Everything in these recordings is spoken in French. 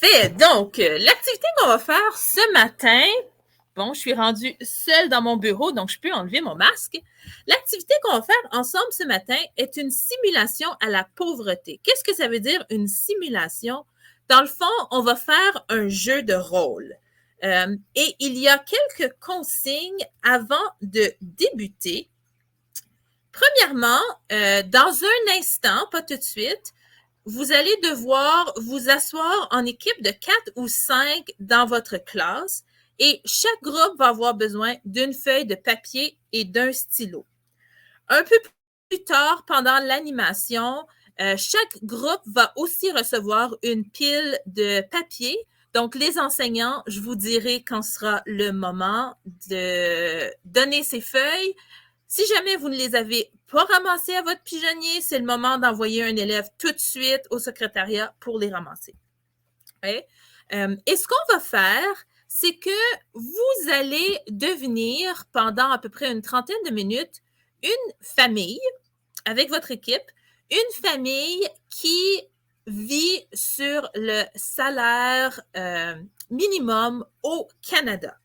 Parfait. Donc, l'activité qu'on va faire ce matin, bon, je suis rendue seule dans mon bureau, donc je peux enlever mon masque. L'activité qu'on va faire ensemble ce matin est une simulation à la pauvreté. Qu'est-ce que ça veut dire une simulation? Dans le fond, on va faire un jeu de rôle. Et il y a quelques consignes avant de débuter. Premièrement, dans un instant, pas tout de suite, vous allez devoir vous asseoir en équipe de 4 ou 5 dans votre classe et chaque groupe va avoir besoin d'une feuille de papier et d'un stylo. Un peu plus tard, pendant l'animation, chaque groupe va aussi recevoir une pile de papier. Donc, les enseignants, je vous dirai quand sera le moment de donner ces feuilles. Si jamais vous ne les avez pas ramassées à votre pigeonnier, c'est le moment d'envoyer un élève tout de suite au secrétariat pour les ramasser. Okay? Et ce qu'on va faire, c'est que vous allez devenir, pendant à peu près une trentaine de minutes, une famille avec votre équipe, une famille qui vit sur le salaire minimum au Canada.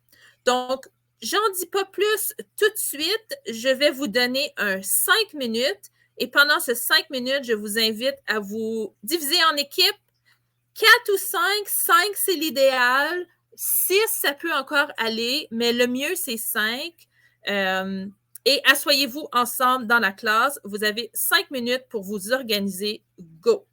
Donc, j'en dis pas plus tout de suite. Je vais vous donner un 5 minutes et pendant ces 5 minutes, je vous invite à vous diviser en équipes. 4 ou 5, 5 c'est l'idéal. 6, ça peut encore aller, mais le mieux, c'est 5. Et asseyez-vous ensemble dans la classe. Vous avez 5 minutes pour vous organiser. Go!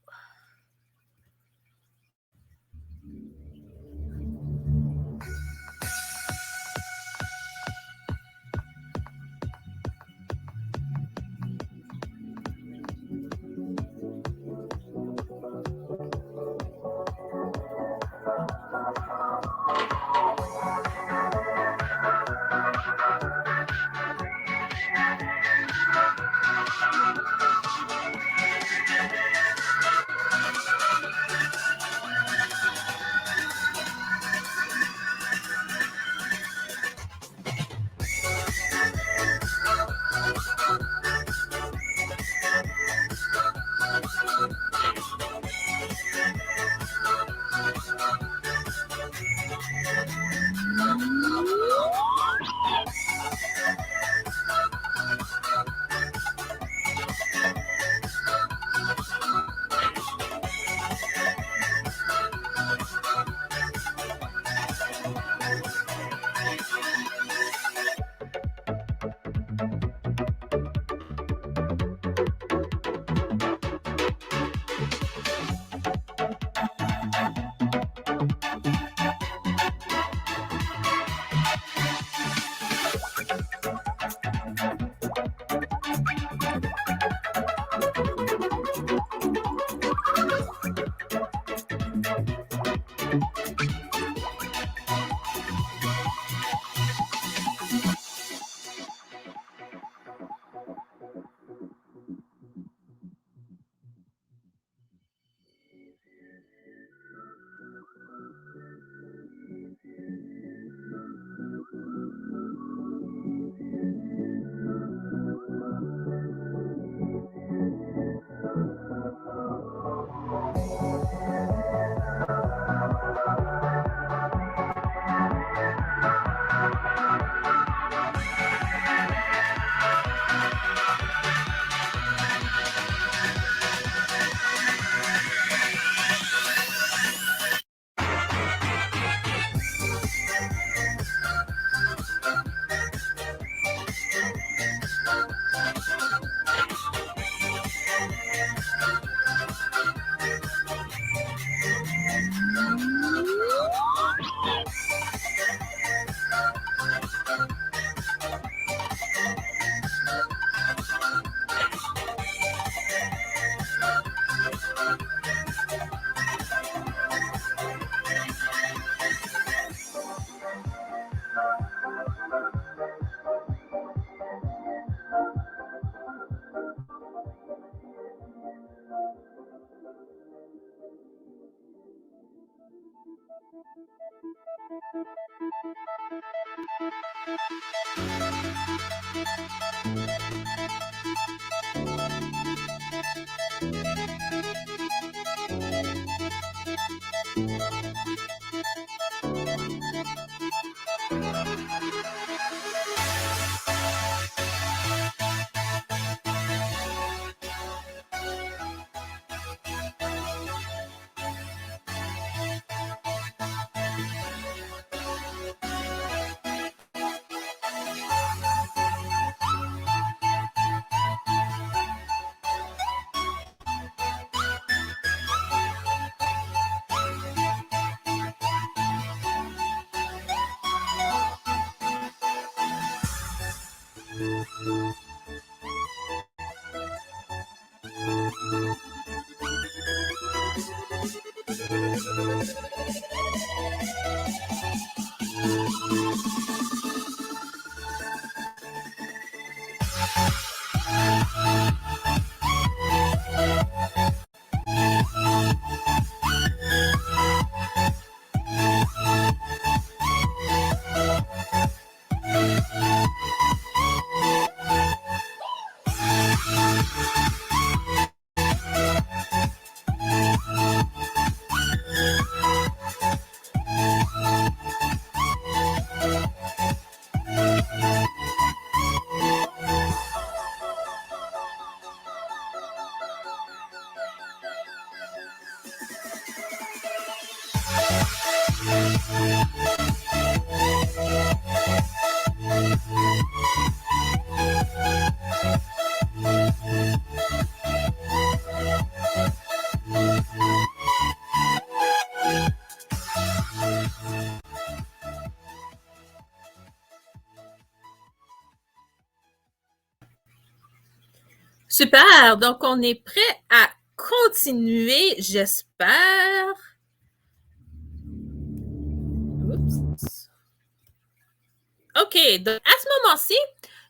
Super! Donc, on est prêt à continuer, j'espère. Oups. OK, donc à ce moment-ci,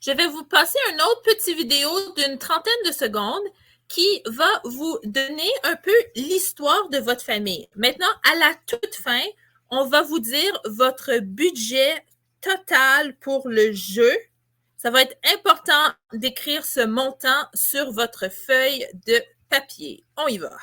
je vais vous passer une autre petite vidéo d'une trentaine de secondes qui va vous donner un peu l'histoire de votre famille. Maintenant, à la toute fin, on va vous dire votre budget total pour le jeu. Ça va être important d'écrire ce montant sur votre feuille de papier. On y va.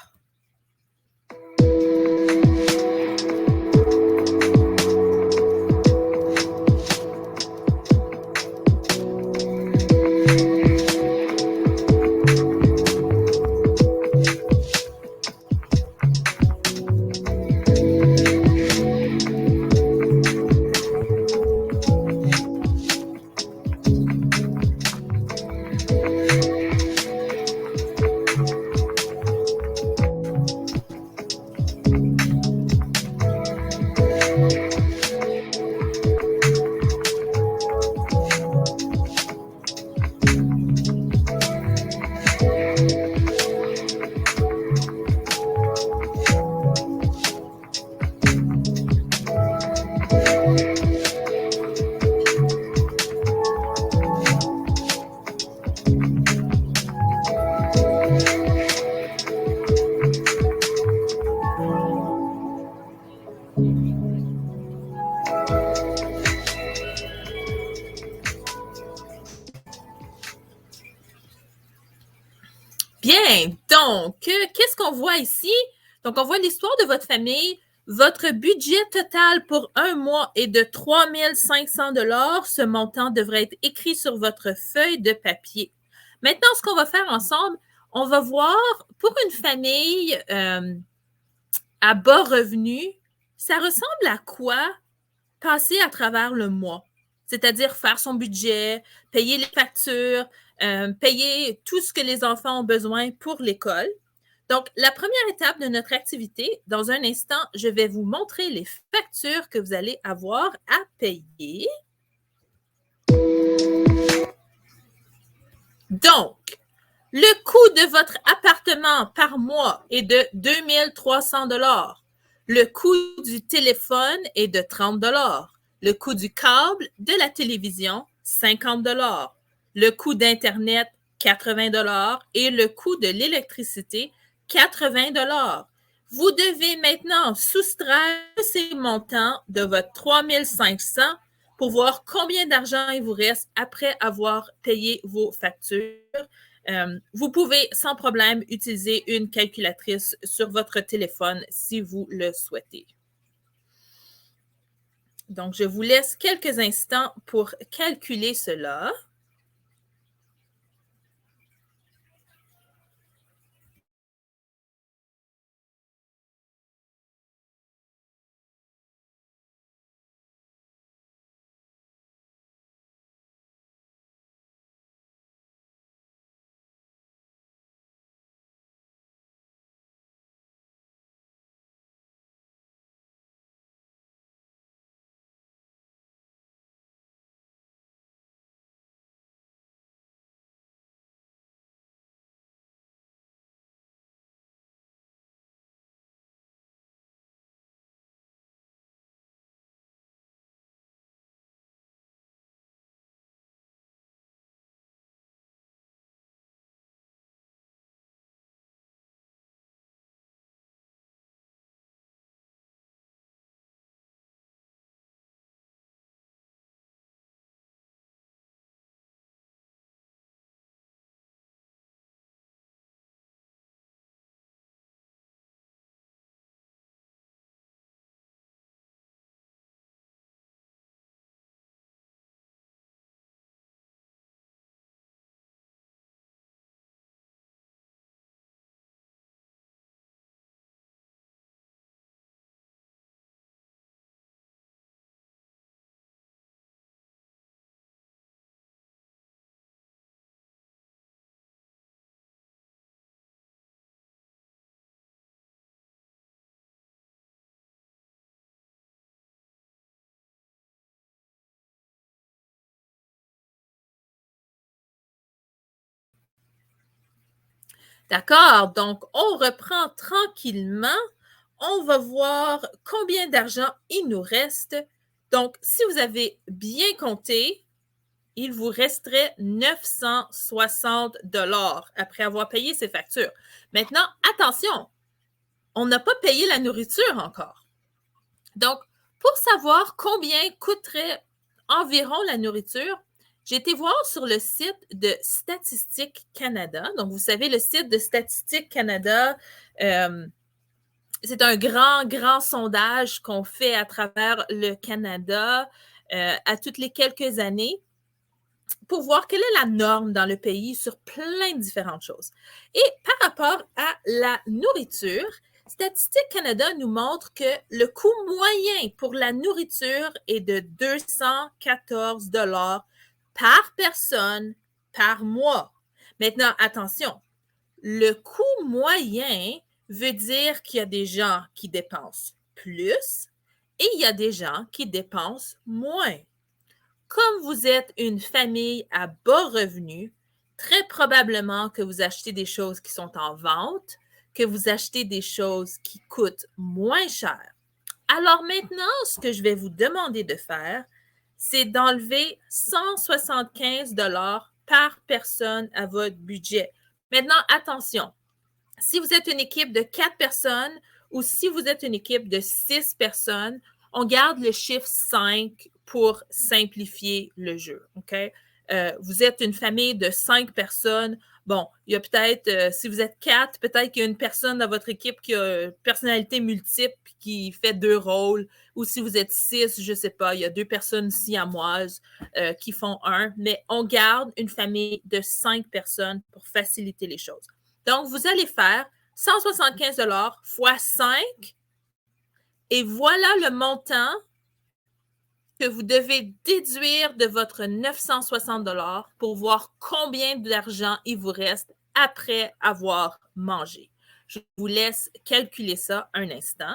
Bien, donc, qu'est-ce qu'on voit ici? Donc, on voit l'histoire de votre famille. Votre budget total pour un mois est de 3 500 $. Ce montant devrait être écrit sur votre feuille de papier. Maintenant, ce qu'on va faire ensemble, on va voir pour une famille à bas revenus, ça ressemble à quoi passer à travers le mois? C'est-à-dire faire son budget, payer les factures, payer tout ce que les enfants ont besoin pour l'école. Donc, la première étape de notre activité, dans un instant, je vais vous montrer les factures que vous allez avoir à payer. Donc, le coût de votre appartement par mois est de 2 300 $. Le coût du téléphone est de 30 $. Le coût du câble, de la télévision, 50 $. Le coût d'Internet, 80 $ et le coût de l'électricité, 80 $. Vous devez maintenant soustraire ces montants de votre 3 500 pour voir combien d'argent il vous reste après avoir payé vos factures. Vous pouvez sans problème utiliser une calculatrice sur votre téléphone si vous le souhaitez. Donc, je vous laisse quelques instants pour calculer cela. D'accord, donc on reprend tranquillement. On va voir combien d'argent il nous reste. Donc, si vous avez bien compté, il vous resterait 960 $ après avoir payé ces factures. Maintenant, attention, on n'a pas payé la nourriture encore. Donc, pour savoir combien coûterait environ la nourriture, j'ai été voir sur le site de Statistique Canada. Donc, vous savez, le site de Statistique Canada, c'est un grand sondage qu'on fait à travers le Canada à toutes les quelques années pour voir quelle est la norme dans le pays sur plein de différentes choses. Et par rapport à la nourriture, Statistique Canada nous montre que le coût moyen pour la nourriture est de 214 $ par personne par mois. Maintenant, attention, le coût moyen veut dire qu'il y a des gens qui dépensent plus et il y a des gens qui dépensent moins. Comme vous êtes une famille à bas revenus, très probablement que vous achetez des choses qui sont en vente, que vous achetez des choses qui coûtent moins cher. Alors maintenant, ce que je vais vous demander de faire, c'est d'enlever 175 $ par personne à votre budget. Maintenant, attention, si vous êtes une équipe de 4 personnes ou si vous êtes une équipe de 6 personnes, on garde le chiffre 5 pour simplifier le jeu. OK? Vous êtes une famille de 5 personnes. Bon, il y a peut-être, si vous êtes 4, peut-être qu'il y a une personne dans votre équipe qui a une personnalité multiple qui fait 2 rôles. Ou si vous êtes 6, je ne sais pas, il y a 2 personnes siamoises qui font un. Mais on garde une famille de 5 personnes pour faciliter les choses. Donc, vous allez faire 175 $ fois 5 et voilà le montant que vous devez déduire de votre 960 $ pour voir combien d'argent il vous reste après avoir mangé. Je vous laisse calculer ça un instant.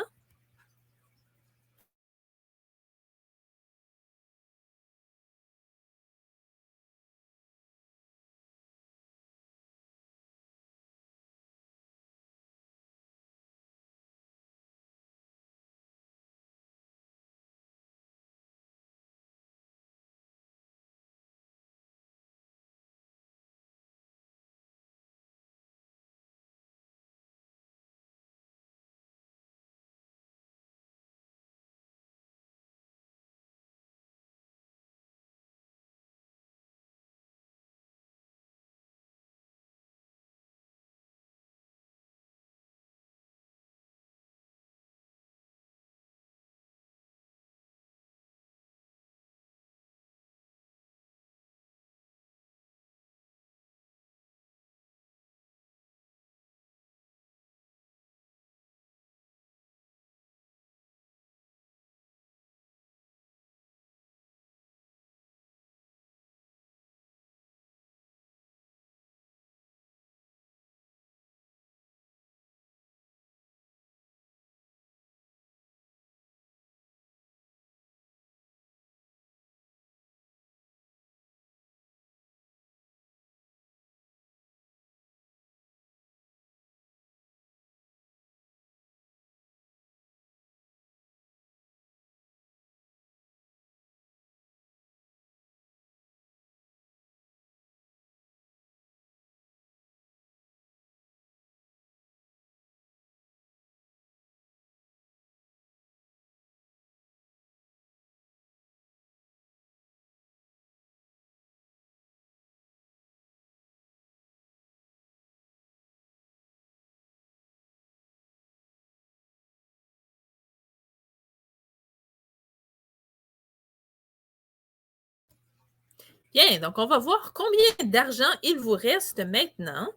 Bien, donc on va voir combien d'argent il vous reste maintenant.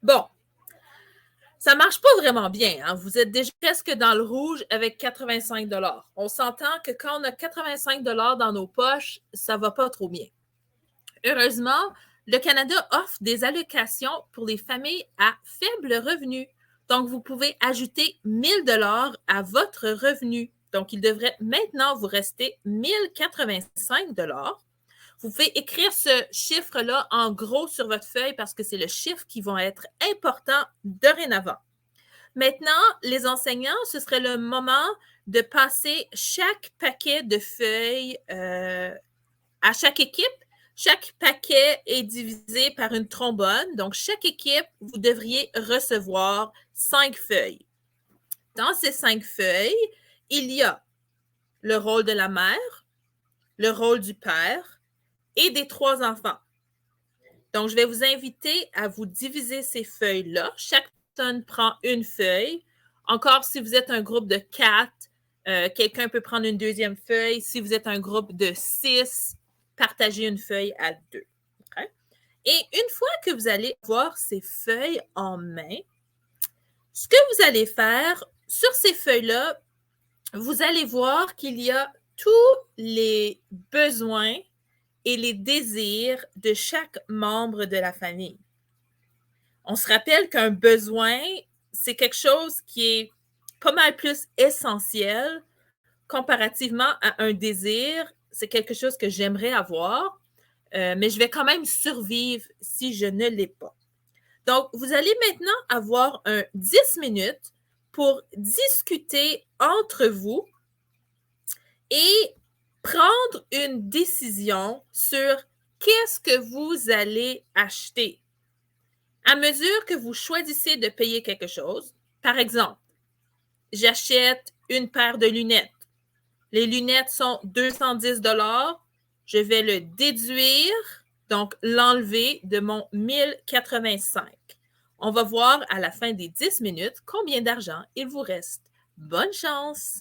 Bon, ça ne marche pas vraiment bien. Hein? Vous êtes déjà presque dans le rouge avec 85 $. On s'entend que quand on a 85 $ dans nos poches, ça ne va pas trop bien. Heureusement, le Canada offre des allocations pour les familles à faible revenu. Donc, vous pouvez ajouter 1 000 $ à votre revenu. Donc, il devrait maintenant vous rester 1 085 $. Vous pouvez écrire ce chiffre-là en gros sur votre feuille parce que c'est le chiffre qui va être important dorénavant. Maintenant, les enseignants, ce serait le moment de passer chaque paquet de feuilles à chaque équipe. Chaque paquet est divisé par une trombone. Donc, chaque équipe, vous devriez recevoir 5 feuilles. Dans ces 5 feuilles, il y a le rôle de la mère, le rôle du père et des 3 enfants. Donc, je vais vous inviter à vous diviser ces feuilles-là. Chaque personne prend une feuille. Encore, si vous êtes un groupe de 4, quelqu'un peut prendre une deuxième feuille. Si vous êtes un groupe de 6, partagez une feuille à 2. Okay? Et une fois que vous allez avoir ces feuilles en main, ce que vous allez faire sur ces feuilles-là, vous allez voir qu'il y a tous les besoins et les désirs de chaque membre de la famille. On se rappelle qu'un besoin, c'est quelque chose qui est pas mal plus essentiel comparativement à un désir. C'est quelque chose que j'aimerais avoir, mais je vais quand même survivre si je ne l'ai pas. Donc, vous allez maintenant avoir 10 minutes pour discuter entre vous et prendre une décision sur qu'est-ce que vous allez acheter. À mesure que vous choisissez de payer quelque chose, par exemple, j'achète une paire de lunettes. Les lunettes sont 210 $. Je vais le déduire, donc l'enlever de mon 1085. On va voir à la fin des 10 minutes combien d'argent il vous reste. Bonne chance!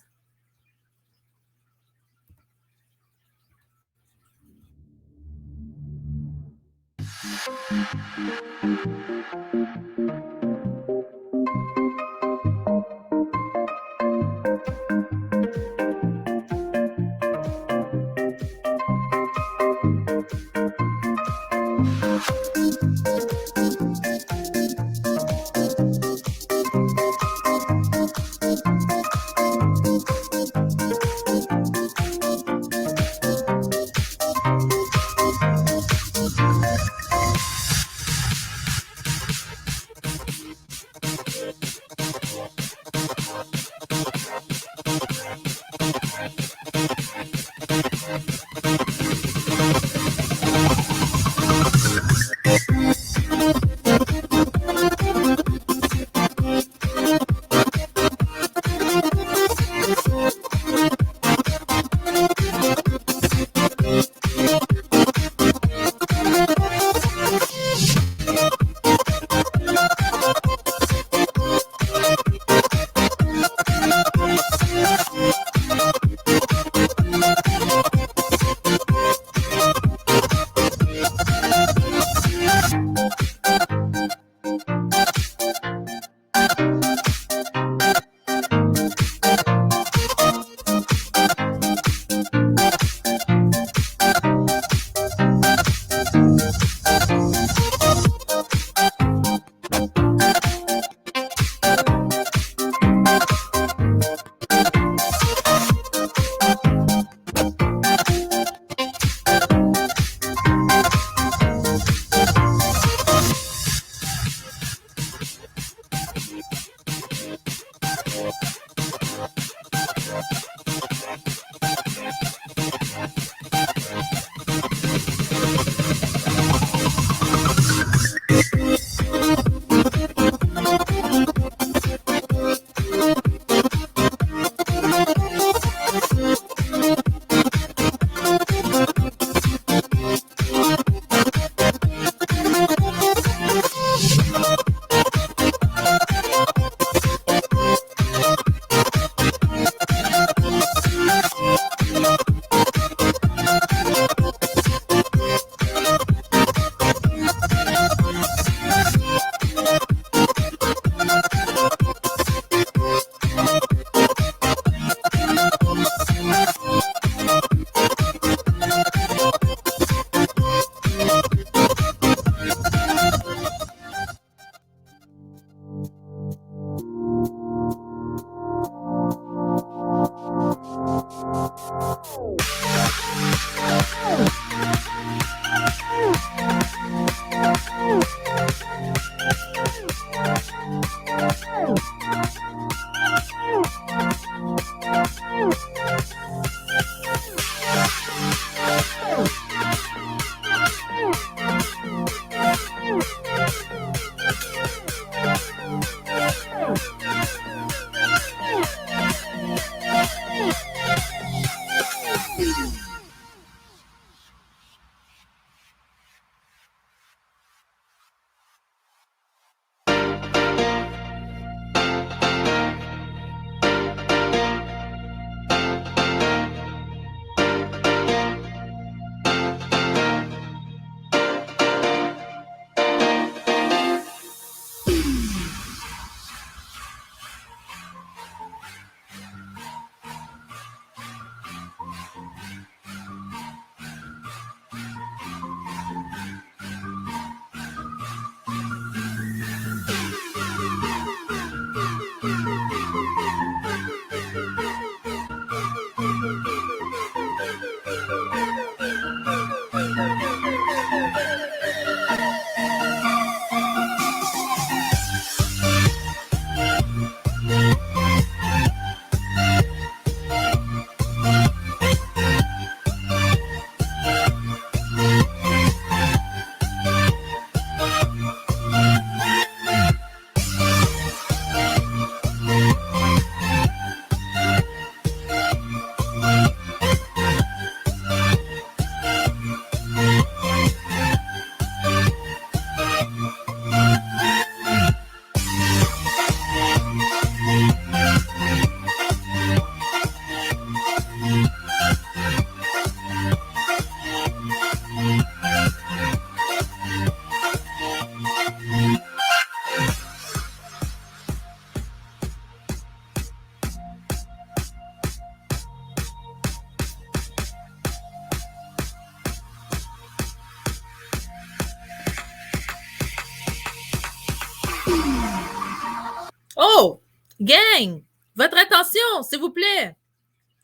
Gang, votre attention, s'il vous plaît.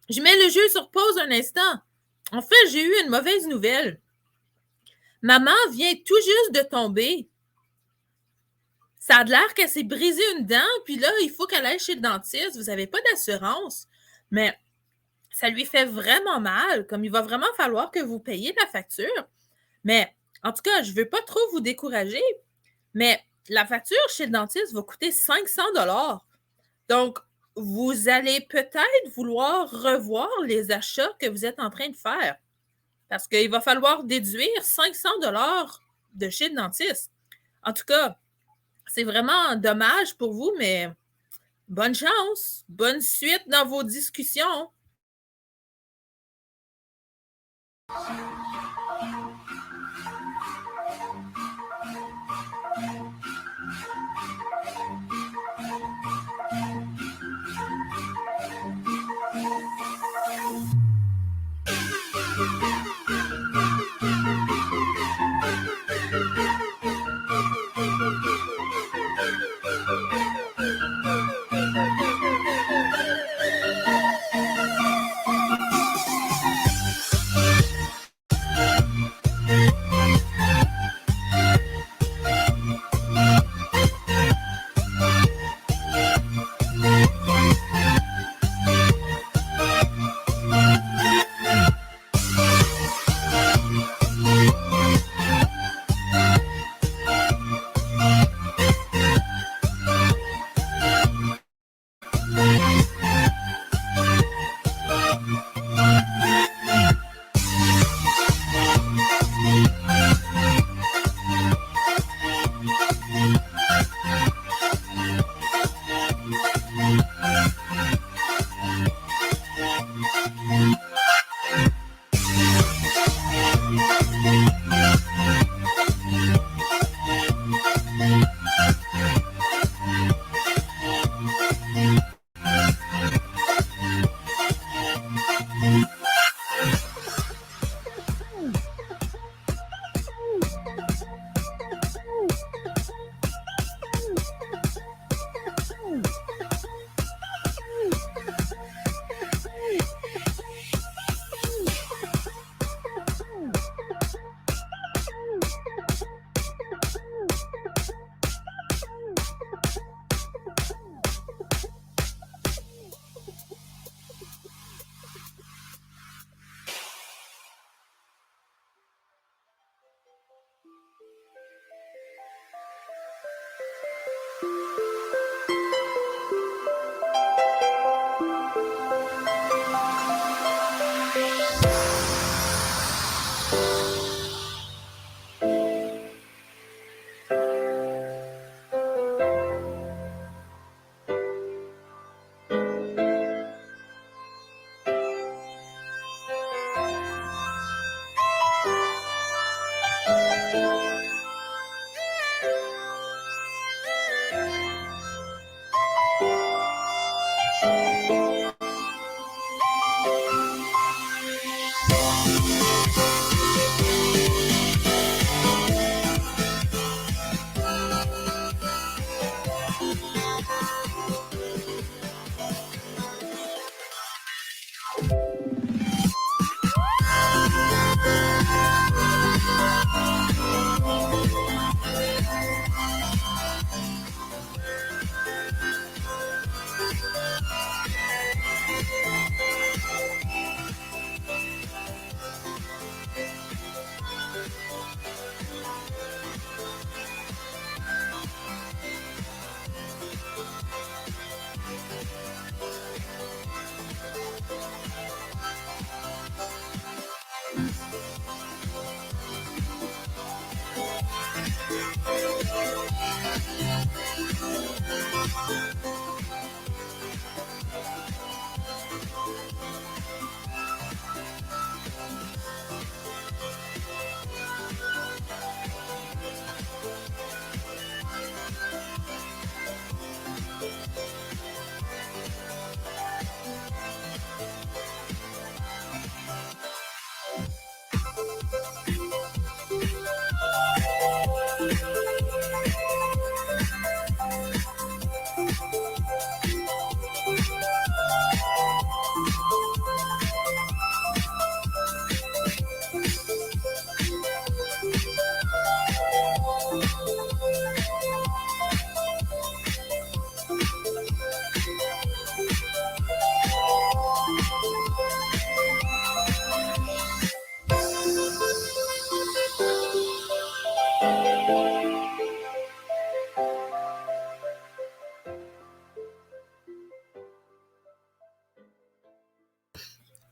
Je mets le jeu sur pause un instant. En fait, j'ai eu une mauvaise nouvelle. Maman vient tout juste de tomber. Ça a l'air qu'elle s'est brisé une dent, puis là, il faut qu'elle aille chez le dentiste. Vous n'avez pas d'assurance, mais ça lui fait vraiment mal, comme il va vraiment falloir que vous payiez la facture. Mais en tout cas, je ne veux pas trop vous décourager, mais la facture chez le dentiste va coûter 500 $. Donc, vous allez peut-être vouloir revoir les achats que vous êtes en train de faire parce qu'il va falloir déduire 500 $ de chez le dentiste. En tout cas, c'est vraiment dommage pour vous, mais bonne chance, bonne suite dans vos discussions.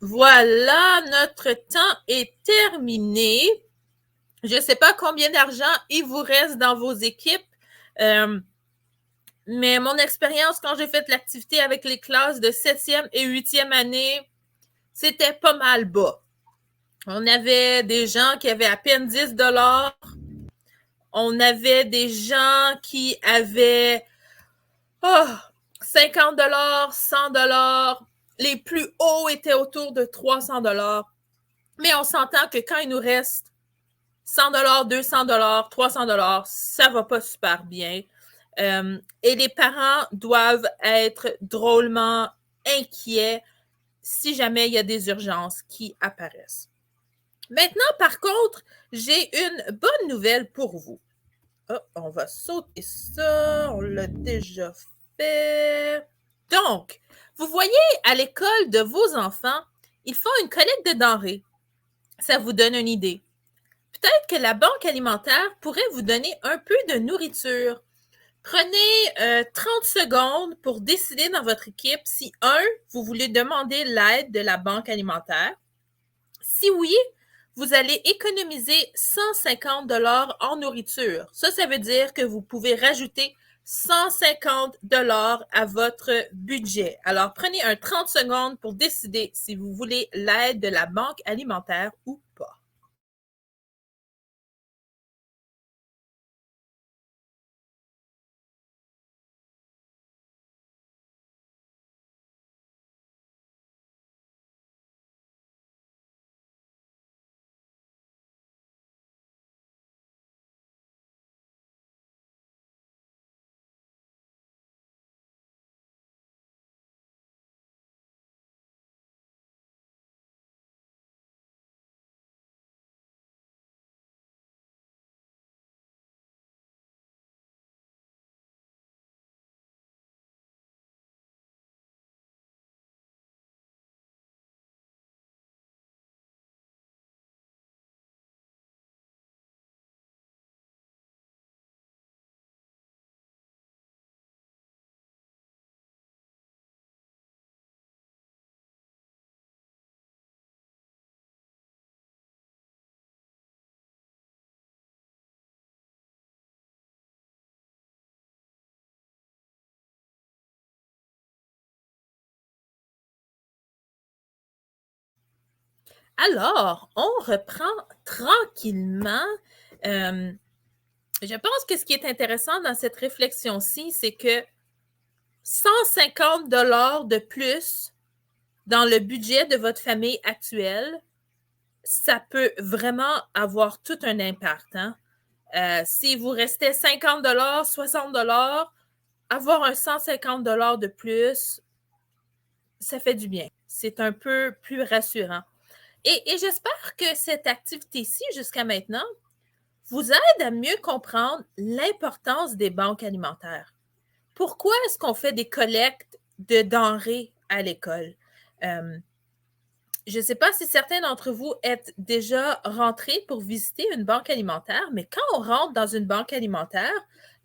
Voilà, notre temps est terminé. Je ne sais pas combien d'argent il vous reste dans vos équipes, mais mon expérience quand j'ai fait l'activité avec les classes de 7e et 8e année, c'était pas mal bas. On avait des gens qui avaient à peine 10 $. On avait des gens qui avaient 50 $, 100 $. Les plus hauts étaient autour de 300 $. Mais on s'entend que quand il nous reste 100 $, 200 $, 300 $, ça va pas super bien. Et les parents doivent être drôlement inquiets si jamais il y a des urgences qui apparaissent. Maintenant, par contre, j'ai une bonne nouvelle pour vous. Oh, on va sauter ça, on l'a déjà fait. Donc, vous voyez, à l'école de vos enfants, ils font une collecte de denrées. Ça vous donne une idée. Peut-être que la banque alimentaire pourrait vous donner un peu de nourriture. Prenez 30 secondes pour décider dans votre équipe si, vous voulez demander l'aide de la banque alimentaire. Si oui, vous allez économiser 150 $ en nourriture. Ça veut dire que vous pouvez rajouter 150 $ à votre budget. Alors, prenez 30 secondes pour décider si vous voulez l'aide de la banque alimentaire ou pas. Alors, on reprend tranquillement. Je pense que ce qui est intéressant dans cette réflexion-ci, c'est que 150 $ de plus dans le budget de votre famille actuelle, ça peut vraiment avoir tout un impact. Hein? Si vous restez 50 $, 60 $, avoir un 150 $ de plus, ça fait du bien. C'est un peu plus rassurant. Et j'espère que cette activité-ci, jusqu'à maintenant, vous aide à mieux comprendre l'importance des banques alimentaires. Pourquoi est-ce qu'on fait des collectes de denrées à l'école? Je ne sais pas si certains d'entre vous êtes déjà rentrés pour visiter une banque alimentaire, mais quand on rentre dans une banque alimentaire,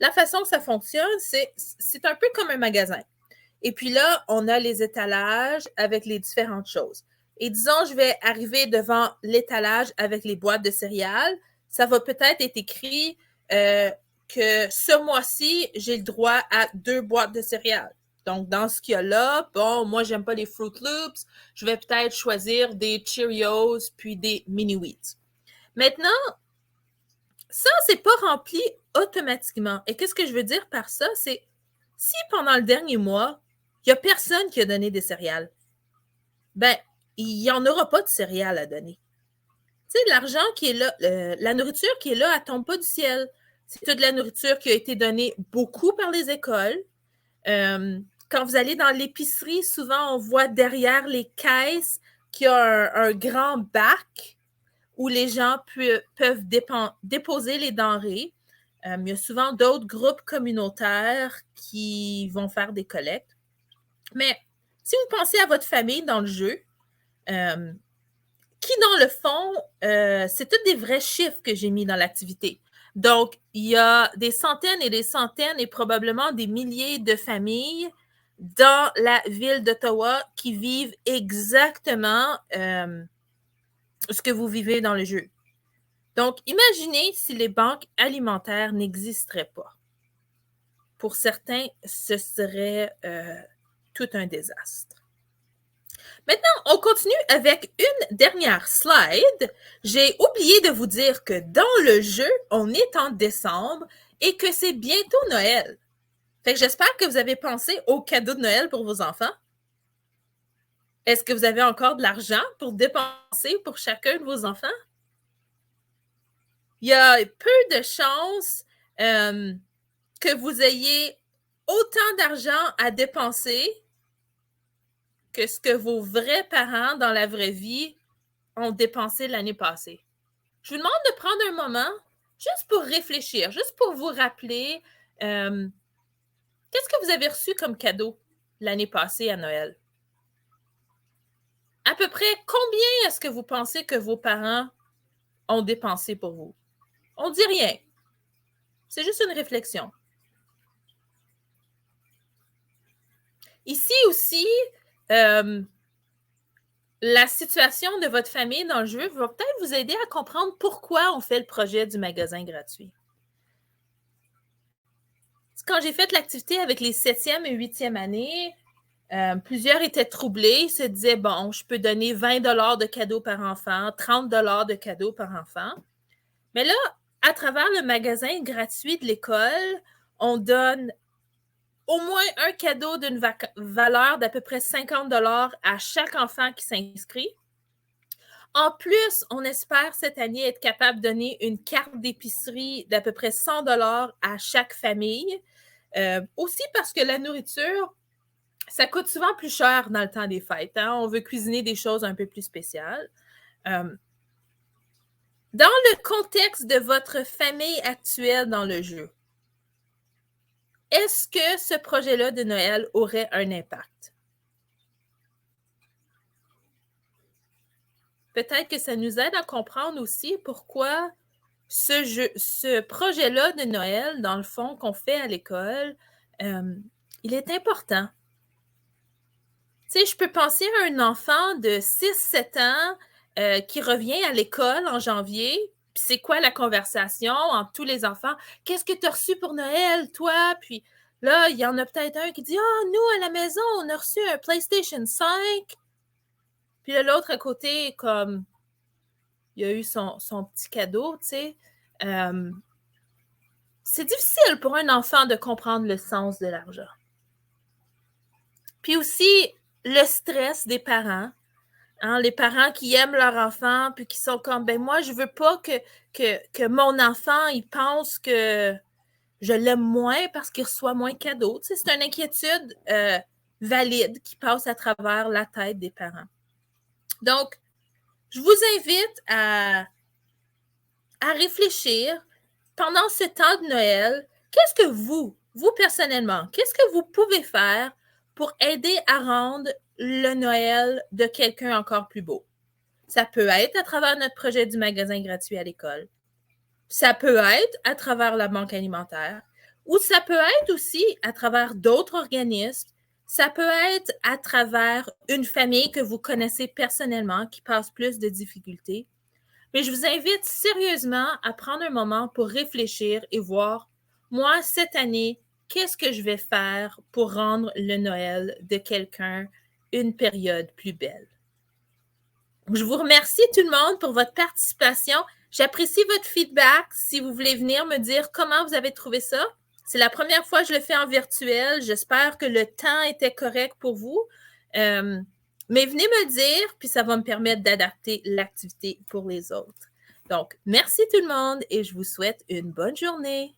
la façon que ça fonctionne, c'est un peu comme un magasin. Et puis là, on a les étalages avec les différentes choses. Et disons, je vais arriver devant l'étalage avec les boîtes de céréales. Ça va peut-être être écrit que ce mois-ci, j'ai le droit à 2 boîtes de céréales. Donc, dans ce qu'il y a là, bon, moi, j'aime pas les Fruit Loops. Je vais peut-être choisir des Cheerios puis des Mini-Wheats. Maintenant, ça, c'est pas rempli automatiquement. Et qu'est-ce que je veux dire par ça? C'est si pendant le dernier mois, il n'y a personne qui a donné des céréales, ben, il n'y en aura pas de céréales à donner. Tu sais, l'argent qui est là, la nourriture qui est là, elle ne tombe pas du ciel. C'est toute la nourriture qui a été donnée beaucoup par les écoles. Quand vous allez dans l'épicerie, souvent, on voit derrière les caisses qu'il y a un grand bac où les gens peuvent déposer les denrées. Il y a souvent d'autres groupes communautaires qui vont faire des collectes. Mais si vous pensez à votre famille dans le jeu, qui dans le fond, c'est tous des vrais chiffres que j'ai mis dans l'activité. Donc, il y a des centaines et probablement des milliers de familles dans la ville d'Ottawa qui vivent exactement ce que vous vivez dans le jeu. Donc, imaginez si les banques alimentaires n'existeraient pas. Pour certains, ce serait tout un désastre. Maintenant, on continue avec une dernière slide. J'ai oublié de vous dire que dans le jeu, on est en décembre et que c'est bientôt Noël. Fait que j'espère que vous avez pensé aux cadeaux de Noël pour vos enfants. Est-ce que vous avez encore de l'argent pour dépenser pour chacun de vos enfants? Il y a peu de chances que vous ayez autant d'argent à dépenser que ce que vos vrais parents dans la vraie vie ont dépensé l'année passée. Je vous demande de prendre un moment juste pour réfléchir, juste pour vous rappeler qu'est-ce que vous avez reçu comme cadeau l'année passée à Noël? À peu près combien est-ce que vous pensez que vos parents ont dépensé pour vous? On ne dit rien. C'est juste une réflexion. Ici aussi, la situation de votre famille dans le jeu va peut-être vous aider à comprendre pourquoi on fait le projet du magasin gratuit. Quand j'ai fait l'activité avec les 7e et 8e années, plusieurs étaient troublés, se disaient, bon, je peux donner 20 $ de cadeaux par enfant, 30 $ de cadeaux par enfant. Mais là, à travers le magasin gratuit de l'école, on donne au moins un cadeau d'une valeur d'à peu près 50 $ à chaque enfant qui s'inscrit. En plus, on espère cette année être capable de donner une carte d'épicerie d'à peu près 100 $ à chaque famille. Aussi parce que la nourriture, ça coûte souvent plus cher dans le temps des fêtes. Hein? On veut cuisiner des choses un peu plus spéciales. Dans le contexte de votre famille actuelle dans le jeu, est-ce que ce projet-là de Noël aurait un impact? Peut-être que ça nous aide à comprendre aussi pourquoi ce projet-là de Noël, dans le fond, qu'on fait à l'école, il est important. Tu sais, je peux penser à un enfant de 6-7 ans qui revient à l'école en janvier, puis c'est quoi la conversation entre tous les enfants? Qu'est-ce que tu as reçu pour Noël, toi? Puis là, il y en a peut-être un qui dit « Ah, nous, à la maison, on a reçu un PlayStation 5. » Puis là, l'autre à côté, comme, il a eu son petit cadeau, tu sais. C'est difficile pour un enfant de comprendre le sens de l'argent. Puis aussi, le stress des parents. Hein, les parents qui aiment leur enfant, puis qui sont comme, ben moi, je veux pas que mon enfant, il pense que je l'aime moins parce qu'il reçoit moins de cadeaux. Tu sais, c'est une inquiétude valide qui passe à travers la tête des parents. Donc, je vous invite à réfléchir pendant ce temps de Noël. Qu'est-ce que vous personnellement, qu'est-ce que vous pouvez faire pour aider à rendre le Noël de quelqu'un encore plus beau? Ça peut être à travers notre projet du magasin gratuit à l'école. Ça peut être à travers la banque alimentaire. Ou ça peut être aussi à travers d'autres organismes. Ça peut être à travers une famille que vous connaissez personnellement qui passe plus de difficultés. Mais je vous invite sérieusement à prendre un moment pour réfléchir et voir, moi, cette année, qu'est-ce que je vais faire pour rendre le Noël de quelqu'un une période plus belle? Je vous remercie tout le monde pour votre participation. J'apprécie votre feedback si vous voulez venir me dire comment vous avez trouvé ça. C'est la première fois que je le fais en virtuel. J'espère que le temps était correct pour vous. Mais venez me le dire, puis ça va me permettre d'adapter l'activité pour les autres. Donc, merci tout le monde et je vous souhaite une bonne journée.